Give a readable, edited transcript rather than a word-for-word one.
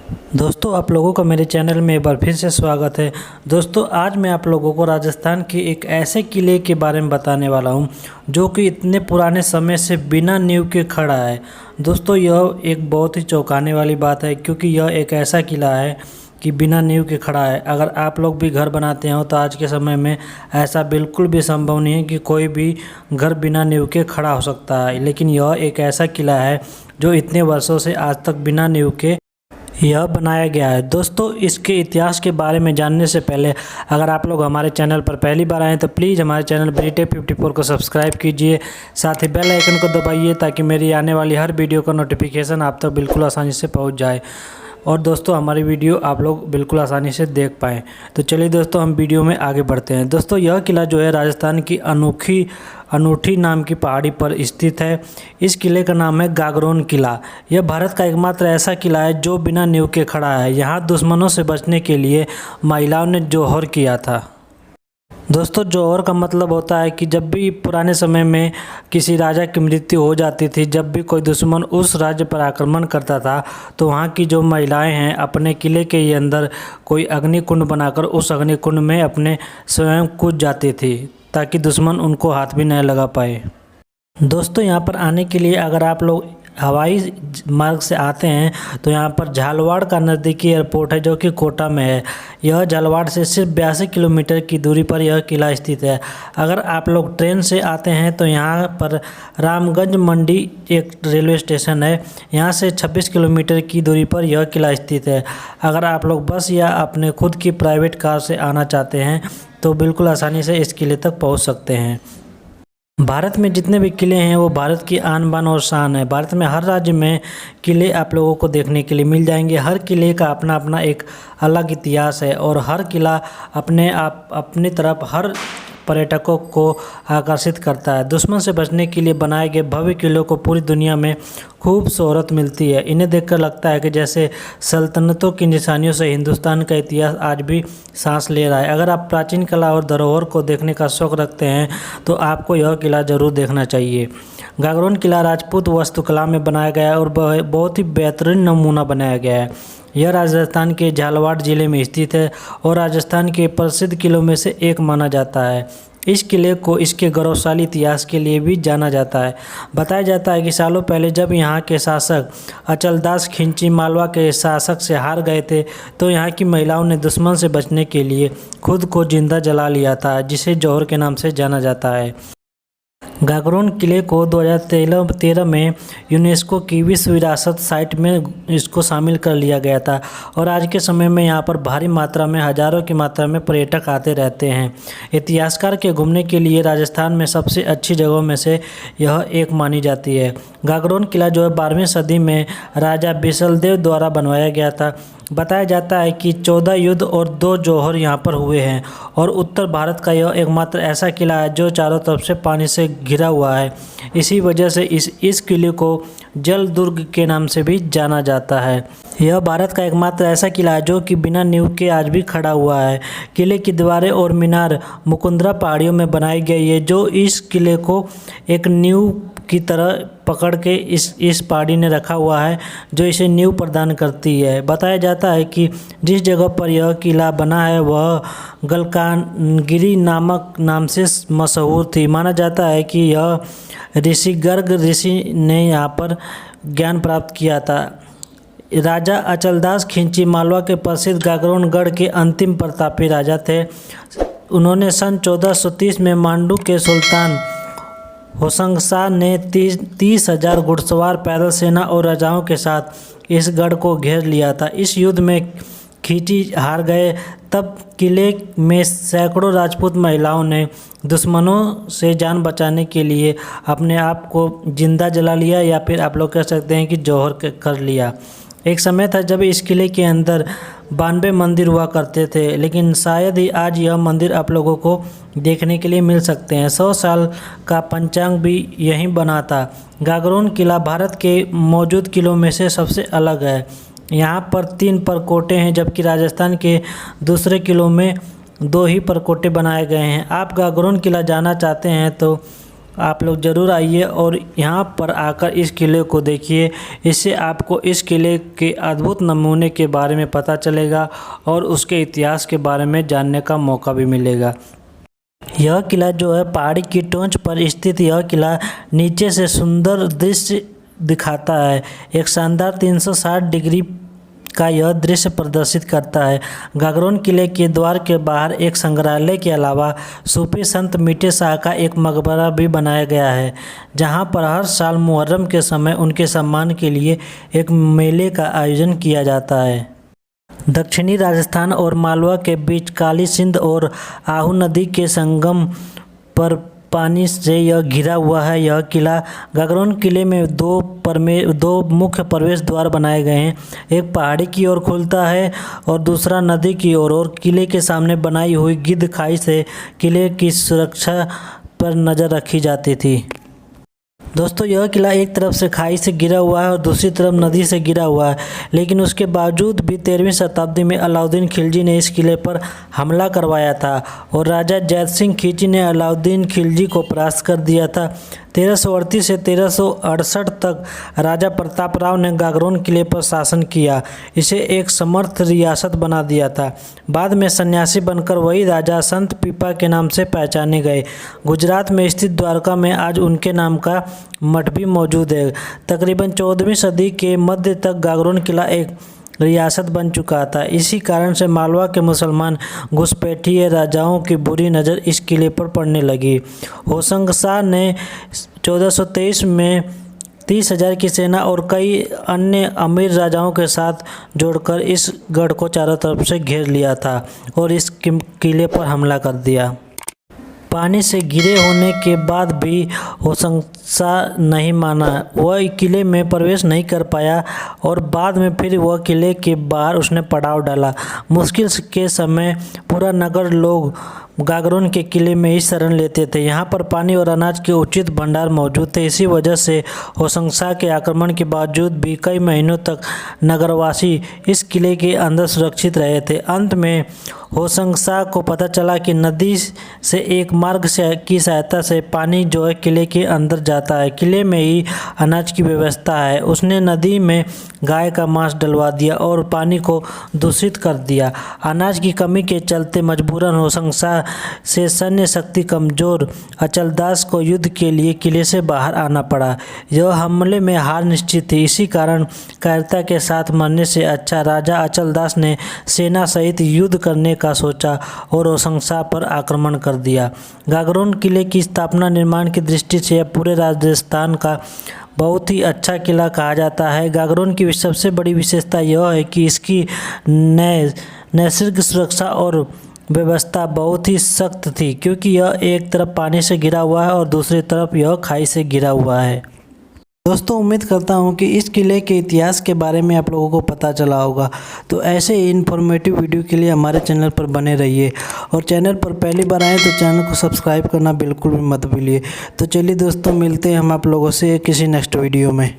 दोस्तों, आप लोगों का मेरे चैनल में एक बार फिर से स्वागत है। दोस्तों, आज मैं आप लोगों को राजस्थान के एक ऐसे किले के बारे में बताने वाला हूं जो कि इतने पुराने समय से बिना नींव के खड़ा है। दोस्तों, यह एक बहुत ही चौंकाने वाली बात है क्योंकि यह एक ऐसा किला है कि बिना नींव के खड़ा है। अगर आप लोग भी घर बनाते हो तो आज के समय में ऐसा बिल्कुल भी संभव नहीं है कि कोई भी घर बिना नींव के खड़ा हो सकता है, लेकिन यह एक ऐसा किला है जो इतने वर्षों से आज तक बिना नींव के यह बनाया गया है। दोस्तों, इसके इतिहास के बारे में जानने से पहले अगर आप लोग हमारे चैनल पर पहली बार आए तो प्लीज़ हमारे चैनल BTech54 को सब्सक्राइब कीजिए, साथ ही बेल आइकन को दबाइए ताकि मेरी आने वाली हर वीडियो का नोटिफिकेशन आप तक बिल्कुल आसानी से पहुंच जाए और दोस्तों हमारी वीडियो आप लोग बिल्कुल आसानी से देख पाएँ। तो चलिए दोस्तों, हम वीडियो में आगे बढ़ते हैं। दोस्तों, यह किला जो है राजस्थान की अनूठी नाम की पहाड़ी पर स्थित है। इस किले का नाम है गागरोन किला। यह भारत का एकमात्र ऐसा किला है जो बिना नींव के खड़ा है। यहाँ दुश्मनों से बचने के लिए महिलाओं ने जौहर किया था। दोस्तों, जौहर का मतलब होता है कि जब भी पुराने समय में किसी राजा की मृत्यु हो जाती थी, जब भी कोई दुश्मन उस राज्य पर आक्रमण करता था तो वहाँ की जो महिलाएं हैं अपने किले के ही अंदर कोई अग्निकुंड बनाकर उस अग्निकुंड में अपने स्वयं कूद जाती थी ताकि दुश्मन उनको हाथ भी नहीं लगा पाए। दोस्तों, यहाँ पर आने के लिए अगर आप लोग हवाई मार्ग से आते हैं तो यहाँ पर झालवाड़ का नज़दीकी एयरपोर्ट है जो कि कोटा में है। यह झालवाड़ से सिर्फ 82 किलोमीटर की दूरी पर यह किला स्थित है। अगर आप लोग ट्रेन से आते हैं तो यहाँ पर रामगंज मंडी एक रेलवे स्टेशन है। यहाँ से 26 किलोमीटर की दूरी पर यह किला स्थित है। अगर आप लोग बस या अपने खुद की प्राइवेट कार से आना चाहते हैं तो बिल्कुल आसानी से इस किले तक पहुँच सकते हैं। भारत में जितने भी किले हैं वो भारत की आन बान और शान है। भारत में हर राज्य में किले आप लोगों को देखने के लिए मिल जाएंगे। हर किले का अपना अपना एक अलग इतिहास है और हर किला अपनी तरफ हर पर्यटकों को आकर्षित करता है। दुश्मन से बचने के लिए बनाए गए भव्य किलों को पूरी दुनिया में खूब शोहरत मिलती है। इन्हें देखकर लगता है कि जैसे सल्तनतों की निशानियों से हिंदुस्तान का इतिहास आज भी सांस ले रहा है। अगर आप प्राचीन कला और धरोहर को देखने का शौक रखते हैं तो आपको यह किला ज़रूर देखना चाहिए। गागरोन किला राजपूत वास्तुकला में बनाया गया है और बहुत ही बेहतरीन नमूना बनाया गया है। यह राजस्थान के झालावाड़ जिले में स्थित है और राजस्थान के प्रसिद्ध किलों में से एक माना जाता है। इस किले को इसके गौरवशाली इतिहास के लिए भी जाना जाता है। बताया जाता है कि सालों पहले जब यहाँ के शासक अचलदास खिंची मालवा के शासक से हार गए थे तो यहाँ की महिलाओं ने दुश्मन से बचने के लिए खुद को जिंदा जला लिया था, जिसे जौहर के नाम से जाना जाता है। गागरोन किले को 2013 में यूनेस्को की विश्व विरासत साइट में इसको शामिल कर लिया गया था और आज के समय में यहाँ पर भारी मात्रा में हज़ारों की मात्रा में पर्यटक आते रहते हैं। इतिहासकार के घूमने के लिए राजस्थान में सबसे अच्छी जगहों में से यह एक मानी जाती है। गागरोन किला जो है 12वीं सदी में राजा बिसलदेव द्वारा बनवाया गया था। बताया जाता है कि 14 युद्ध और 2 जौहर यहाँ पर हुए हैं और उत्तर भारत का यह एकमात्र ऐसा किला है जो चारों तरफ से पानी से घिरा हुआ है। इसी वजह से इस किले को जल दुर्ग के नाम से भी जाना जाता है। यह भारत का एकमात्र ऐसा किला है जो कि बिना नींव के आज भी खड़ा हुआ है। किले की दीवारें और मीनार मुकुंदरा पहाड़ियों में बनाई गई है जो इस किले को एक नींव की तरह पकड़ के इस पहाड़ी ने रखा हुआ है जो इसे नींव प्रदान करती है। बताया जाता है कि जिस जगह पर यह किला बना है वह गलकानगिरी नामक नाम से मशहूर थी। माना जाता है कि यह ऋषि गर्ग ऋषि ने यहाँ पर ज्ञान प्राप्त किया था। राजा अचलदास खिंची मालवा के प्रसिद्ध गागरोन गढ़ के अंतिम प्रतापी राजा थे। उन्होंने सन 1430 में मांडू के सुल्तान होशंगशाह ने 30,000 घुड़सवार पैदल सेना और राजाओं के साथ इस गढ़ को घेर लिया था। इस युद्ध में खिंची हार गए तब किले में सैकड़ों राजपूत महिलाओं ने दुश्मनों से जान बचाने के लिए अपने आप को जिंदा जला लिया या फिर आप लोग कह सकते हैं कि जौहर कर लिया। एक समय था जब इस किले के अंदर 92 मंदिर हुआ करते थे, लेकिन शायद ही आज यह मंदिर आप लोगों को देखने के लिए मिल सकते हैं। 100 साल का पंचांग भी यहीं बना था। गागरोन किला भारत के मौजूद किलों में से सबसे अलग है। यहाँ पर 3 परकोटे हैं जबकि राजस्थान के दूसरे किलों में 2 ही परकोटे बनाए गए हैं। आप गागरोन किला जाना चाहते हैं तो आप लोग ज़रूर आइए और यहाँ पर आकर इस किले को देखिए। इससे आपको इस किले के अद्भुत नमूने के बारे में पता चलेगा और उसके इतिहास के बारे में जानने का मौका भी मिलेगा। यह किला जो है पहाड़ी की टोंच पर स्थित यह किला नीचे से सुंदर दृश्य दिखाता है। एक शानदार 360 डिग्री का यह दृश्य प्रदर्शित करता है। गागरोन किले के द्वार के बाहर एक संग्रहालय के अलावा सूफी संत मीठे शाह का एक मकबरा भी बनाया गया है, जहां पर हर साल मुहर्रम के समय उनके सम्मान के लिए एक मेले का आयोजन किया जाता है। दक्षिणी राजस्थान और मालवा के बीच काली सिंध और आहू नदी के संगम पर पानी से यह घिरा हुआ है। यह किला गागरोन किले में दो मुख्य प्रवेश द्वार बनाए गए हैं। एक पहाड़ी की ओर खुलता है और दूसरा नदी की ओर और किले के सामने बनाई हुई गिद्ध खाई से किले की सुरक्षा पर नज़र रखी जाती थी। दोस्तों, यह किला एक तरफ से खाई से घिरा हुआ है और दूसरी तरफ नदी से घिरा हुआ है, लेकिन उसके बावजूद भी 13वीं शताब्दी में अलाउद्दीन खिलजी ने इस किले पर हमला करवाया था और राजा जैद सिंह खिलजी ने अलाउद्दीन खिलजी को परास्त कर दिया था। 1338 से 1368 तक राजा प्रताप राव ने गागरोन किले पर शासन किया, इसे एक समर्थ रियासत बना दिया था। बाद में सन्यासी बनकर वही राजा संत पीपा के नाम से पहचाने गए। गुजरात में स्थित द्वारका में आज उनके नाम का मठ भी मौजूद है। तकरीबन 14वीं सदी के मध्य तक गागरोन किला एक रियासत बन चुका था। इसी कारण से मालवा के मुसलमान घुसपैठिए राजाओं की बुरी नज़र इस किले पर पड़ने लगी। होशंग शाह ने 1423 में 30,000 की सेना और कई अन्य अमीर राजाओं के साथ जोड़कर इस गढ़ को चारों तरफ से घेर लिया था और इस किले पर हमला कर दिया। पानी से घिरे होने के बाद भी होशंग शाह नहीं माना, वह किले में प्रवेश नहीं कर पाया और बाद में फिर वह किले के बाहर उसने पड़ाव डाला। मुश्किल के समय पूरा नगर लोग गागरोन के किले में ही शरण लेते थे। यहाँ पर पानी और अनाज के उचित भंडार मौजूद थे। इसी वजह से होशंग शाह के आक्रमण के बावजूद भी कई महीनों तक नगरवासी इस किले के अंदर सुरक्षित रहे थे। अंत में होशंग शाह को पता चला कि नदी से एक मार्ग की सहायता से पानी जो है किले के अंदर जाता है, किले में ही अनाज की व्यवस्था है। उसने नदी में गाय का मांस डलवा दिया और पानी को दूषित कर दिया। अनाज की कमी के चलते मजबूरन होशंग शाह से सैन्य शक्ति कमजोर अचलदास को युद्ध के लिए किले से बाहर आना पड़ा। यह हमले में हार निश्चित थी। इसी कारण कायरता के साथ मरने से अच्छा राजा अचलदास ने सेना सहित युद्ध करने का सोचा और होशंग शाह पर आक्रमण कर दिया। गागरोन किले की स्थापना निर्माण की दृष्टि से पूरे राजस्थान का बहुत ही अच्छा किला कहा जाता है। गागरोन की सबसे बड़ी विशेषता यह है कि इसकी नैसर्गिक सुरक्षा और व्यवस्था बहुत ही सख्त थी, क्योंकि यह एक तरफ पानी से घिरा हुआ है और दूसरी तरफ यह खाई से घिरा हुआ है। दोस्तों, उम्मीद करता हूं कि इस किले के इतिहास के बारे में आप लोगों को पता चला होगा। तो ऐसे ही इन्फॉर्मेटिव वीडियो के लिए हमारे चैनल पर बने रहिए और चैनल पर पहली बार आए तो चैनल को सब्सक्राइब करना बिल्कुल भी मत भूलिए। तो चलिए दोस्तों, मिलते हैं हम आप लोगों से किसी नेक्स्ट वीडियो में।